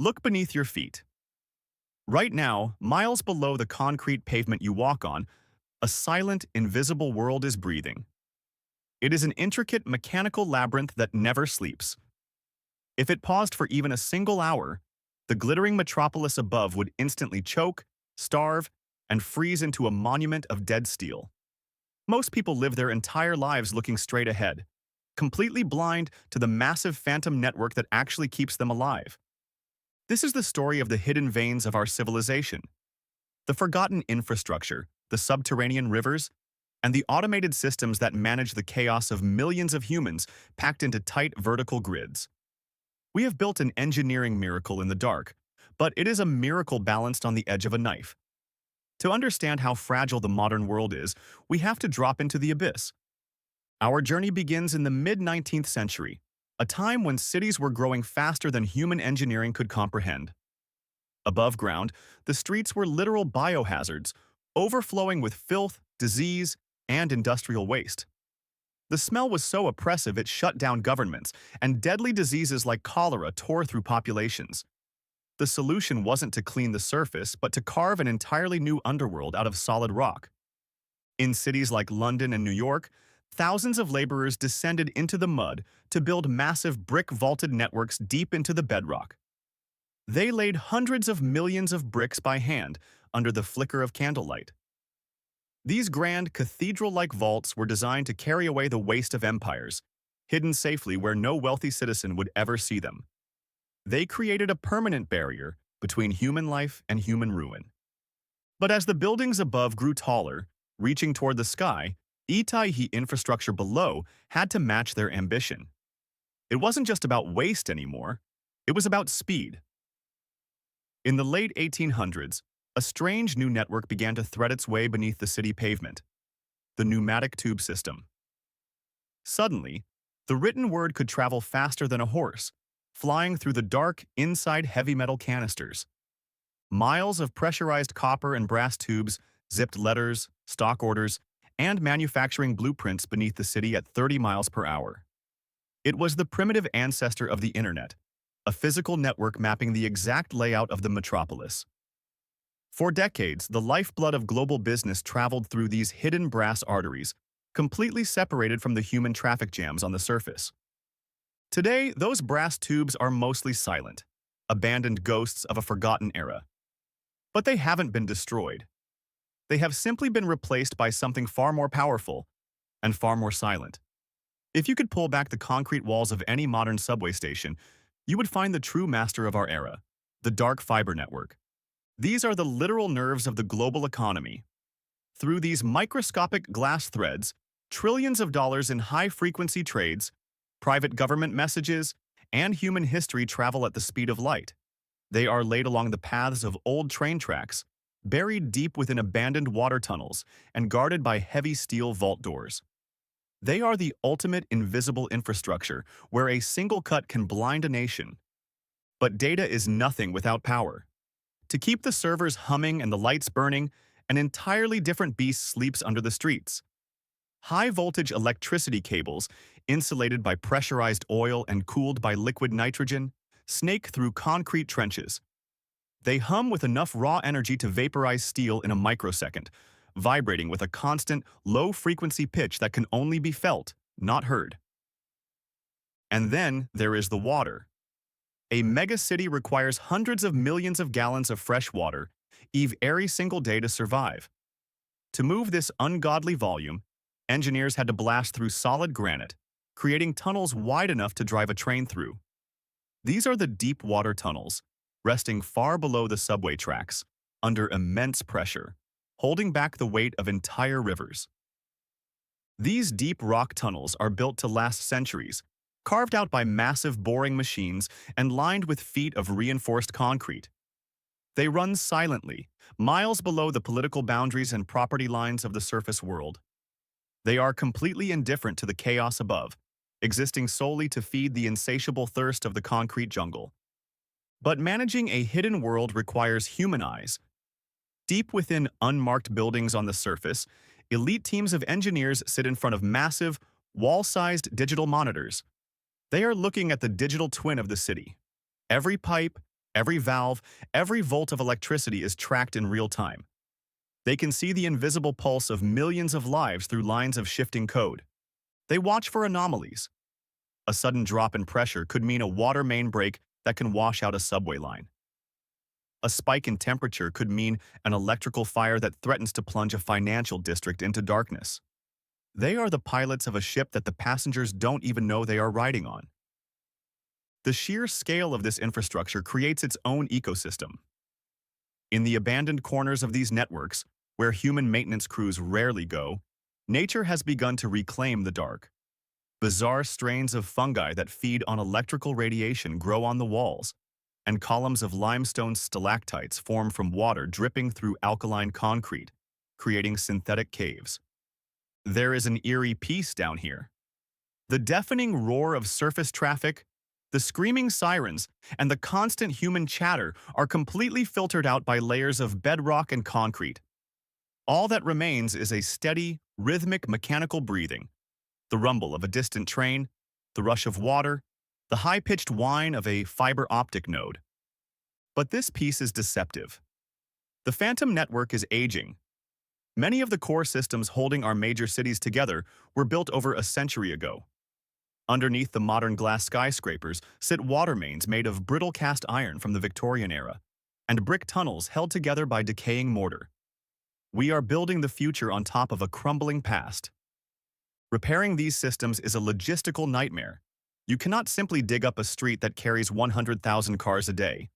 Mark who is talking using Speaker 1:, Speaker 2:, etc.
Speaker 1: Look beneath your feet. Right now, miles below the concrete pavement you walk on, a silent, invisible world is breathing. It is an intricate mechanical labyrinth that never sleeps. If it paused for even a single hour, the glittering metropolis above would instantly choke, starve, and freeze into a monument of dead steel. Most people live their entire lives looking straight ahead, completely blind to the massive phantom network that actually keeps them alive. This is the story of the hidden veins of our civilization, the forgotten infrastructure, the subterranean rivers, and the automated systems that manage the chaos of millions of humans packed into tight vertical grids. We have built an engineering miracle in the dark, but it is a miracle balanced on the edge of a knife. To understand how fragile the modern world is, we have to drop into the abyss. Our journey begins in the mid-19th century, a time when cities were growing faster than human engineering could comprehend. Above ground, the streets were literal biohazards, overflowing with filth, disease, and industrial waste. The smell was so oppressive it shut down governments, and deadly diseases like cholera tore through populations. The solution wasn't to clean the surface, but to carve an entirely new underworld out of solid rock. In cities like London and New York, thousands of laborers descended into the mud to build massive brick-vaulted networks deep into the bedrock. They laid hundreds of millions of bricks by hand under the flicker of candlelight. These grand, cathedral-like vaults were designed to carry away the waste of empires, hidden safely where no wealthy citizen would ever see them. They created a permanent barrier between human life and human ruin. But as the buildings above grew taller, reaching toward the sky, Itaihi infrastructure below had to match their ambition. It wasn't just about waste anymore, it was about speed. In the late 1800s, a strange new network began to thread its way beneath the city pavement: the pneumatic tube system. Suddenly, the written word could travel faster than a horse, flying through the dark, inside heavy metal canisters. Miles of pressurized copper and brass tubes zipped letters, stock orders, and manufacturing blueprints beneath the city at 30 miles per hour. It was the primitive ancestor of the internet, a physical network mapping the exact layout of the metropolis. For decades, the lifeblood of global business traveled through these hidden brass arteries, completely separated from the human traffic jams on the surface. Today, those brass tubes are mostly silent, abandoned ghosts of a forgotten era. But they haven't been destroyed. They have simply been replaced by something far more powerful and far more silent. If you could pull back the concrete walls of any modern subway station, you would find the true master of our era, the dark fiber network. These are the literal nerves of the global economy. Through these microscopic glass threads, trillions of dollars in high-frequency trades, private government messages, and human history travel at the speed of light. They are laid along the paths of old train tracks, buried deep within abandoned water tunnels, and guarded by heavy steel vault doors. They are the ultimate invisible infrastructure, where a single cut can blind a nation. But data is nothing without power. To keep the servers humming and the lights burning, an entirely different beast sleeps under the streets. High-voltage electricity cables, insulated by pressurized oil and cooled by liquid nitrogen, snake through concrete trenches. They hum with enough raw energy to vaporize steel in a microsecond, vibrating with a constant, low-frequency pitch that can only be felt, not heard. And then there is the water. A megacity requires hundreds of millions of gallons of fresh water, every single day to survive. To move this ungodly volume, engineers had to blast through solid granite, creating tunnels wide enough to drive a train through. These are the deep water tunnels, resting far below the subway tracks, under immense pressure, holding back the weight of entire rivers. These deep rock tunnels are built to last centuries, carved out by massive boring machines and lined with feet of reinforced concrete. They run silently, miles below the political boundaries and property lines of the surface world. They are completely indifferent to the chaos above, existing solely to feed the insatiable thirst of the concrete jungle. But managing a hidden world requires human eyes. Deep within unmarked buildings on the surface, elite teams of engineers sit in front of massive, wall-sized digital monitors. They are looking at the digital twin of the city. Every pipe, Every valve, every volt of electricity is tracked in real time. They can see the invisible pulse of millions of lives through lines of shifting code. They watch for anomalies. A sudden drop in pressure could mean a water main break that can wash out a subway line. A spike in temperature could mean an electrical fire that threatens to plunge a financial district into darkness. They are the pilots of a ship that the passengers don't even know they are riding on. The sheer scale of this infrastructure creates its own ecosystem. In the abandoned corners of these networks, where human maintenance crews rarely go, nature has begun to reclaim the dark. Bizarre strains of fungi that feed on electrical radiation grow on the walls, and columns of limestone stalactites form from water dripping through alkaline concrete, creating synthetic caves. There is an eerie peace down here. The deafening roar of surface traffic, the screaming sirens, and the constant human chatter are completely filtered out by layers of bedrock and concrete. All that remains is a steady, rhythmic mechanical breathing, the rumble of a distant train, the rush of water, the high-pitched whine of a fiber optic node. But this piece is deceptive. The phantom network is aging. Many of the core systems holding our major cities together were built over a century ago. Underneath the modern glass skyscrapers sit water mains made of brittle cast iron from the Victorian era, and brick tunnels held together by decaying mortar. We are building the future on top of a crumbling past. Repairing these systems is a logistical nightmare. You cannot simply dig up a street that carries 100,000 cars a day.